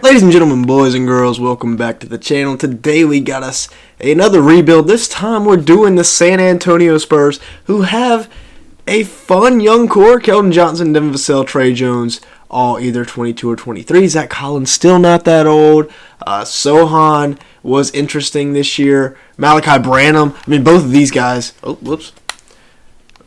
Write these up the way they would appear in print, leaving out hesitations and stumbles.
Ladies and gentlemen, boys and girls, welcome back to the channel. Today we got us another rebuild. This time we're doing the San Antonio Spurs, who have a fun young core. Keldon Johnson, Devin Vassell, Tre Jones, all either 22 or 23. Zach Collins still not that old. Sochan was interesting this year. Malachi Branham. Both of these guys.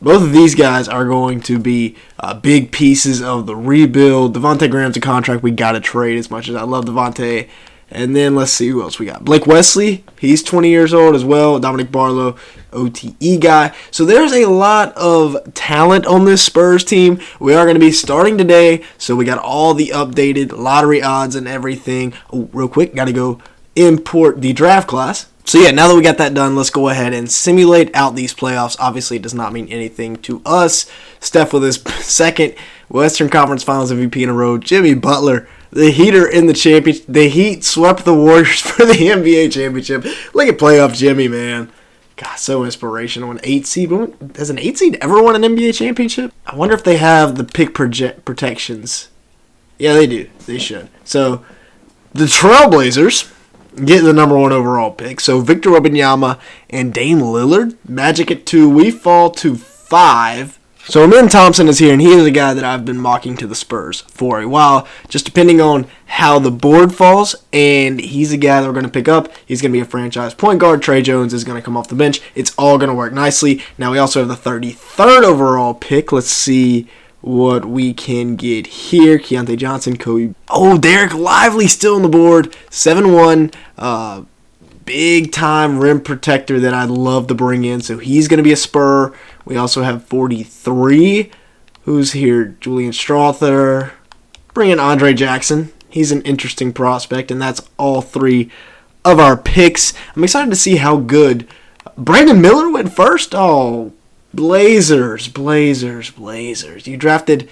Both of these guys are going to be big pieces of the rebuild. Devontae Graham's a contract we got to trade, as much as I love Devontae. And then let's see who else we got. Blake Wesley, he's 20 years old as well. Dominic Barlow, OTE guy. So there's a lot of talent on this Spurs team. We are going to be starting today, so we got all the updated lottery odds and everything. Oh, real quick, got to go import the draft class. So yeah, now that we got that done, let's go ahead and simulate out these playoffs. Obviously, it does not mean anything to us. Steph with his second Western Conference Finals MVP in a row. Jimmy Butler, the Heater in the championship. The Heat swept the Warriors for the NBA championship. Look at playoff Jimmy, man. God, so inspirational. An 8 seed. Has an 8 seed ever won an NBA championship? I wonder if they have the pick protections. Yeah, they do. They should. So, the Trailblazers get the number 1 overall pick. So Victor Wembanyama and Dame Lillard, Magic at 2. We fall to 5. So Amen Thompson is here, and he is a guy that I've been mocking to the Spurs for a while, just depending on how the board falls, and he's a guy that we're going to pick up. He's going to be a franchise point guard. Tre Jones is going to come off the bench. It's all going to work nicely. Now we also have the 33rd overall pick. Let's see what we can get here. Keontae Johnson, Kobe. Oh, Derek Lively still on the board. 7-1. Big time rim protector that I'd love to bring in. So he's going to be a Spur. We also have 43. Who's here? Julian Strawther. Bring in Andre Jackson. He's an interesting prospect. And that's all 3 of our picks. I'm excited to see how good Brandon Miller went first. Oh, Blazers. You drafted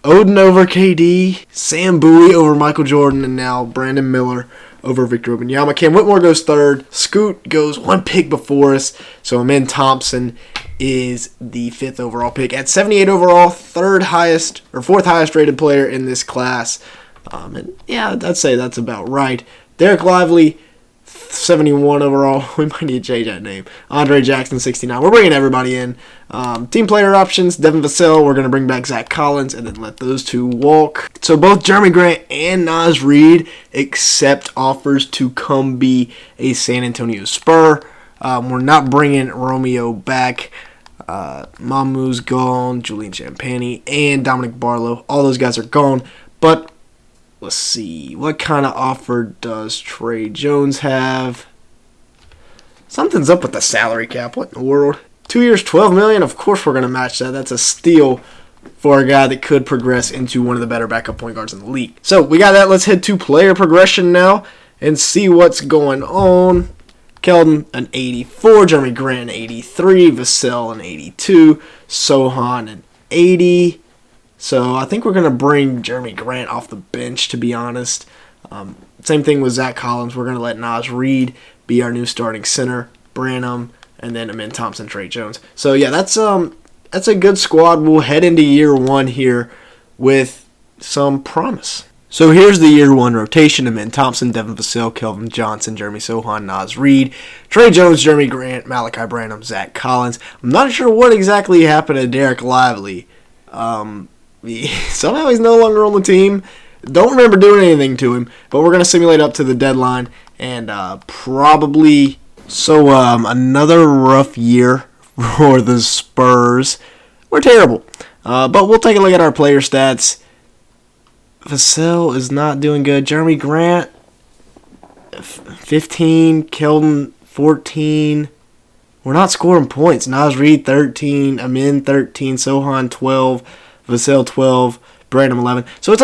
Odin over KD, Sam Bowie over Michael Jordan, and now Brandon Miller over Victor Wembanyama. Cam Whitmore goes 3rd. Scoot goes 1 pick before us. So Amen Thompson is the 5th overall pick. At 78 overall, 4th highest rated player in this class. And yeah, I'd say that's about right. Derek Lively, 71 overall. We might need to change that name. Andre Jackson, 69. We're bringing everybody in. Team player options, Devin Vassell. We're going to bring back Zach Collins and then let those 2 walk. So both Jeremy Grant and Naz Reid accept offers to come be a San Antonio Spur. We're not bringing Romeo back. Mamu's gone. Julian Champagnie and Dominic Barlow. All those guys are gone. But let's see. What kind of offer does Tre Jones have? Something's up with the salary cap. What in the world? 2 years, $12 million? Of course we're going to match that. That's a steal for a guy that could progress into one of the better backup point guards in the league. So we got that. Let's head to player progression now and see what's going on. Keldon, an 84. Jeremy Grant, an 83. Vassell, an 82. Sochan, an 80. So I think we're going to bring Jeremy Grant off the bench, to be honest. Same thing with Zach Collins. We're going to let Naz Reid be our new starting center. Branham, and then Amen Thompson, Tre Jones. So yeah, that's a good squad. We'll head into year 1 here with some promise. So here's the year 1 rotation. Amen Thompson, Devin Vassell, Keldon Johnson, Jeremy Sochan, Naz Reid, Tre Jones, Jeremy Grant, Malachi Branham, Zach Collins. I'm not sure what exactly happened to Derek Lively. Somehow he's no longer on the team. Don't remember doing anything to him, but we're going to simulate up to the deadline and probably. So another rough year for the Spurs. We're terrible, but we'll take a look at our player stats. Vassell is not doing good. Jeremy Grant, 15. Keldon, 14. We're not scoring points. Naz Reid, 13. Amen, 13. Sochan, 12. Vassell, 12. Branham, 11. So it's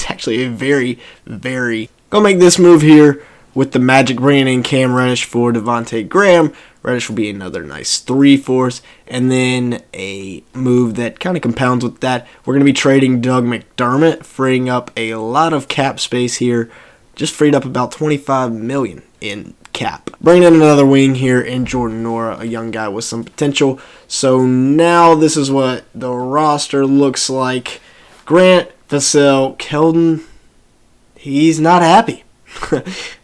actually a very, very. Gonna make this move here with the Magic bringing in Cam Reddish for Devontae Graham. Reddish will be another nice 3 for us. And then a move that kind of compounds with that. We're going to be trading Doug McDermott, freeing up a lot of cap space here. Just freed up about $25 million in cap. Bringing in another wing here in Jordan Nora, a young guy with some potential. So now this is what the roster looks like. Grant, Vassell, Keldon, he's not happy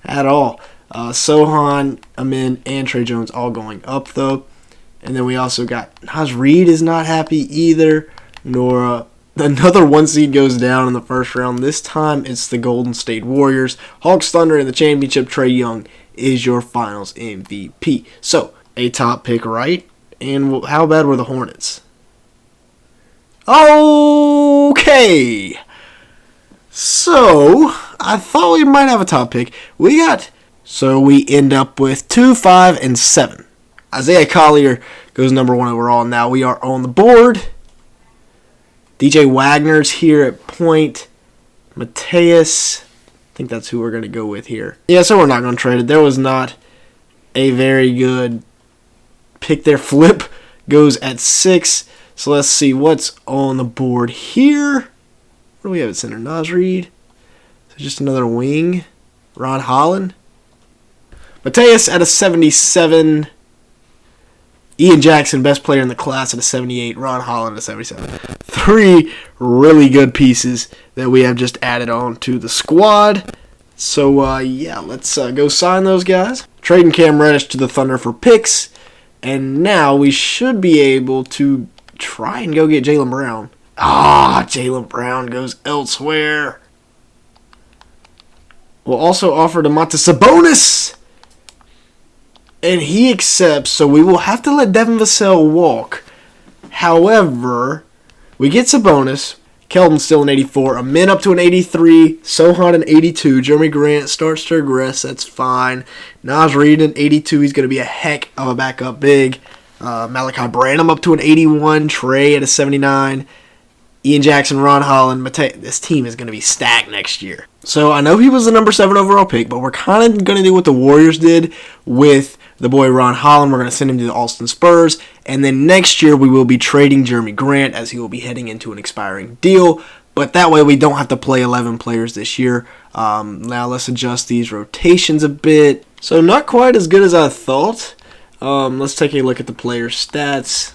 at all. Sohan, Amin, and Trey Jones all going up, though. And then we also got Naz Reid is not happy either. Nora, another 1 seed goes down in the first round. This time it's the Golden State Warriors. Hawks Thunder in the championship. Trae Young is your finals MVP. So, a top pick, right? And how bad were the Hornets? Okay. So, I thought we might have a top pick. So we end up with 2, 5, and 7. Isaiah Collier goes number 1 overall. Now we are on the board. DJ Wagner's here at point. Mateus, I think that's who we're going to go with here. Yeah, so we're not going to trade it. There was not a very good pick there. Flip goes at 6. So let's see what's on the board here. What do we have at center? Naz Reid. So just another wing. Ron Holland. Mateus at a 77. Ian Jackson, best player in the class, at a 78. Ron Holland at a 77. 3 really good pieces that we have just added on to the squad. So, yeah, let's go sign those guys. Trading Cam Reddish to the Thunder for picks. And now we should be able to try and go get Jaylen Brown. Jaylen Brown goes elsewhere. We'll also offer Domantas Sabonis. And he accepts, so we will have to let Devin Vassell walk. However, we get Sabonis. Keldon still an 84. Amin up to an 83. Sohan an 82. Jeremy Grant starts to regress. That's fine. Naz Reid an 82. He's going to be a heck of a backup big. Malachi Branham up to an 81. Trey at a 79. Ian Jackson, Ron Holland, Matei. This team is going to be stacked next year. So I know he was the number 7 overall pick, but we're kind of going to do what the Warriors did with the boy Ron Holland. We're going to send him to the Austin Spurs. And then next year we will be trading Jeremy Grant as he will be heading into an expiring deal. But that way we don't have to play 11 players this year. Now let's adjust these rotations a bit. So not quite as good as I thought. Let's take a look at the player stats.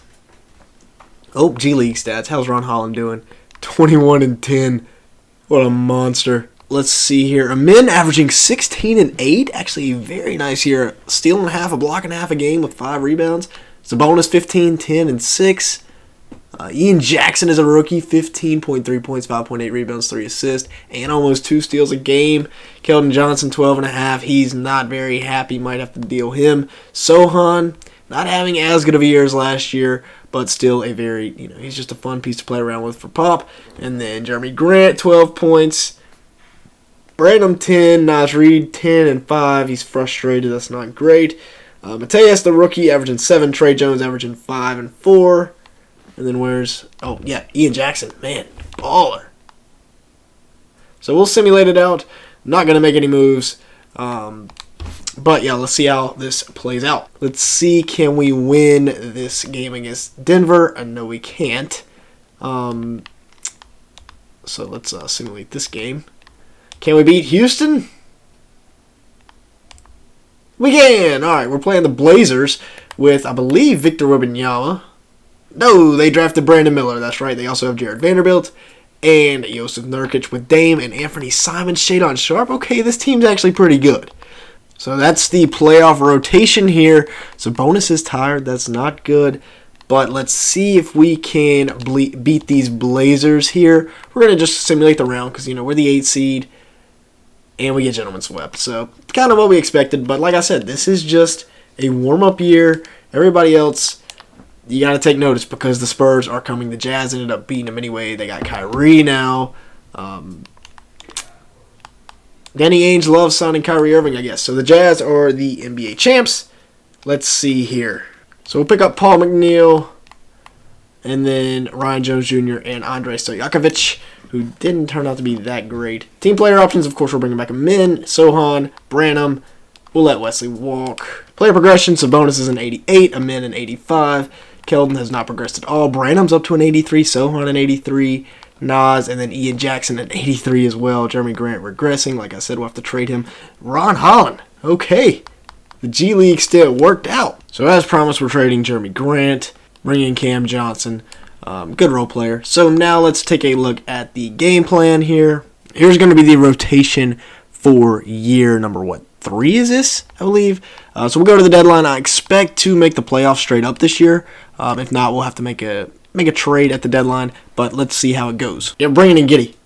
Oh, G League stats. How's Ron Holland doing? 21 and 10. What a monster. Let's see here. Amin averaging 16 and 8. Actually, very nice here. Steal and a half, a block and a half a game with 5 rebounds. Sabonis 15, 10, and 6. Ian Jackson is a rookie. 15.3 points, 5.8 rebounds, 3 assists, and almost 2 steals a game. Keldon Johnson 12 and a half. He's not very happy. Might have to deal him. Sohan not having as good of a year as last year, but still a very, he's just a fun piece to play around with for Pop. And then Jeremy Grant, 12 points. Branham, 10. Naz Reid, 10 and 5. He's frustrated. That's not great. Mateus, the rookie, averaging 7. Trey Jones averaging 5 and 4. And then Ian Jackson. Man, baller. So we'll simulate it out. Not going to make any moves. But, yeah, let's see how this plays out. Let's see, can we win this game against Denver? No, we can't. So let's simulate this game. Can we beat Houston? We can! Alright, we're playing the Blazers with, I believe, Victor Wembanyama. No, they drafted Brandon Miller. That's right. They also have Jared Vanderbilt and Joseph Nurkic with Dame and Anthony Simons, Shadon Sharp. Okay, this team's actually pretty good. So that's the playoff rotation here. Sabonis is tired. That's not good. But let's see if we can beat these Blazers here. We're going to just simulate the round because, we're the 8th seed. And we get gentlemen swept. So kind of what we expected. But like I said, this is just a warm-up year. Everybody else, you got to take notice because the Spurs are coming. The Jazz ended up beating them anyway. They got Kyrie now. Danny Ainge loves signing Kyrie Irving, I guess. So the Jazz are the NBA champs. Let's see here. So we'll pick up Paul McNeil. And then Ryan Jones Jr. and Andrei Stojakovic, who didn't turn out to be that great. Team player options, of course, we're bringing back Amin, Sohan, Branham. We'll let Wesley walk. Player progression, Sabonis is an 88, Amin an 85. Keldon has not progressed at all. Branham's up to an 83, Sohan an 83, Nas, and then Ian Jackson an 83 as well. Jeremy Grant regressing. Like I said, we'll have to trade him. Ron Holland, okay. The G League still worked out. So as promised, we're trading Jeremy Grant, bringing Cam Johnson. Good role player. So now let's take a look at the game plan here. Here's going to be the rotation for year number, 3 is this, I believe. So we'll go to the deadline. I expect to make the playoffs straight up this year. If not, we'll have to make a trade at the deadline, but let's see how it goes. Yeah, bring it in, Giddy.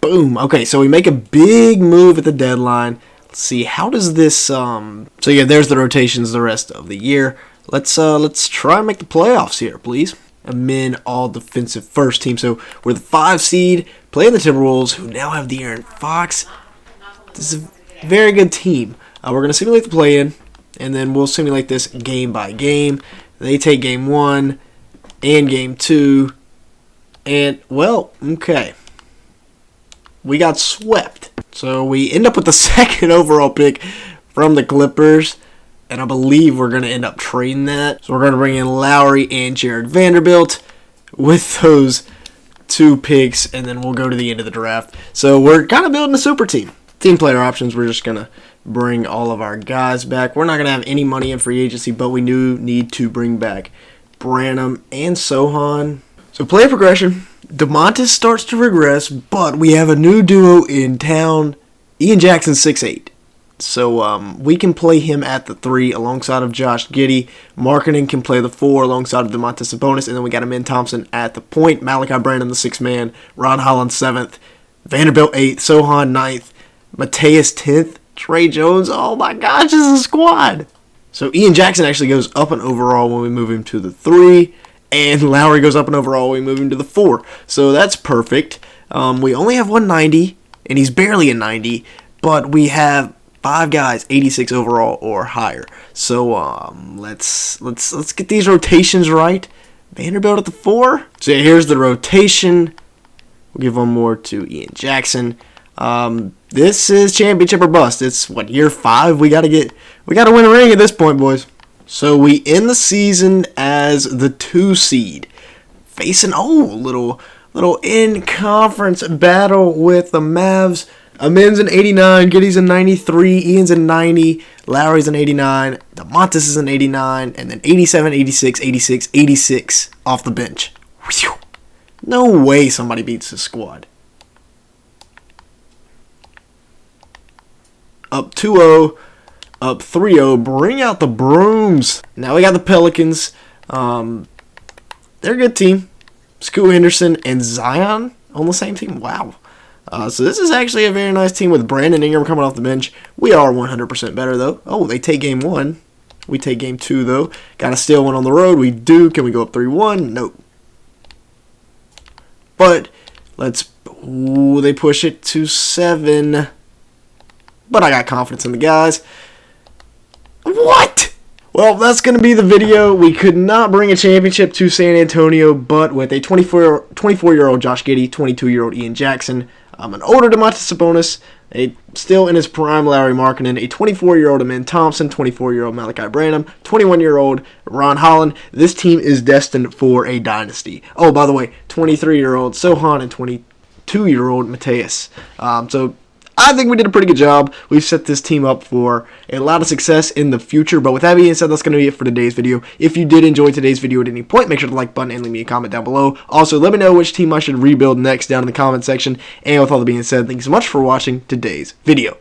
Boom. Okay, so we make a big move at the deadline. Let's see, how does this so yeah, there's the rotations the rest of the year. Let's try and make the playoffs here, please. Amend all defensive first team. So we're the 5 seed, playing the Timberwolves, who now have De'Aaron Fox. This is a very good team. We're going to simulate the play-in, and then we'll simulate this game by game. They take game 1 and game 2, and, well, okay. We got swept. So we end up with the 2nd overall pick from the Clippers, and I believe we're going to end up trading that. So we're going to bring in Lowry and Jared Vanderbilt with those 2 picks, and then we'll go to the end of the draft. So we're kind of building a super team. Team player options, we're just going to bring all of our guys back. We're not going to have any money in free agency, but we do need to bring back Branham and Sohan. So player progression. DeMontis starts to regress, but we have a new duo in town. Ian Jackson, 6'8". So we can play him at the 3 alongside of Josh Giddey. Markkanen can play the 4 alongside of DeMontis Sabonis. And then we got Amin Thompson at the point. Malachi Branham, the 6th man. Ron Holland, 7th. Vanderbilt, 8th. Sohan, 9th. Mateus, 10th. Trey Jones, oh my gosh, this is a squad. So Ian Jackson actually goes up an overall when we move him to the 3. And Lowry goes up an overall when we move him to the 4. So that's perfect. We only have 190, and he's barely a 90. But we have 5 guys, 86 overall or higher. So let's get these rotations right. Vanderbilt at the 4. So yeah, here's the rotation. We'll give one more to Ian Jackson. This is championship or bust. It's year 5. We gotta win a ring at this point, boys. So we end the season as the 2 seed, facing little in-conference battle with the Mavs. Amin's an 89, Giddey's a 93, Ian's a 90, Lowry's an 89, DeMontis is an 89, and then 87, 86, 86, 86 off the bench. Whew. No way somebody beats this squad. Up 2-0. Up 3-0. Bring out the brooms. Now we got the Pelicans. They're a good team. Scoot Henderson and Zion on the same team. Wow. So this is actually a very nice team with Brandon Ingram coming off the bench. We are 100% better, though. Oh, they take game 1. We take game 2, though. Got to steal one on the road. We do. Can we go up 3-1? Nope. But let's... Ooh, they push it to 7. But I got confidence in the guys. What? Well, that's going to be the video. We could not bring a championship to San Antonio, but with a 24-year-old Josh Giddey, 22-year-old Ian Jackson, an older DeMontis Sabonis, still in his prime Lowry Markkanen, a 24-year-old Amin Thompson, 24-year-old Malachi Branham, 21-year-old Ron Holland. This team is destined for a dynasty. Oh, by the way, 23-year-old Sohan and 22-year-old Mateus. So I think we did a pretty good job. We've set this team up for a lot of success in the future. But with that being said, that's going to be it for today's video. If you did enjoy today's video at any point, make sure to like button and leave me a comment down below. Also, let me know which team I should rebuild next down in the comment section. And with all that being said, thank you so much for watching today's video.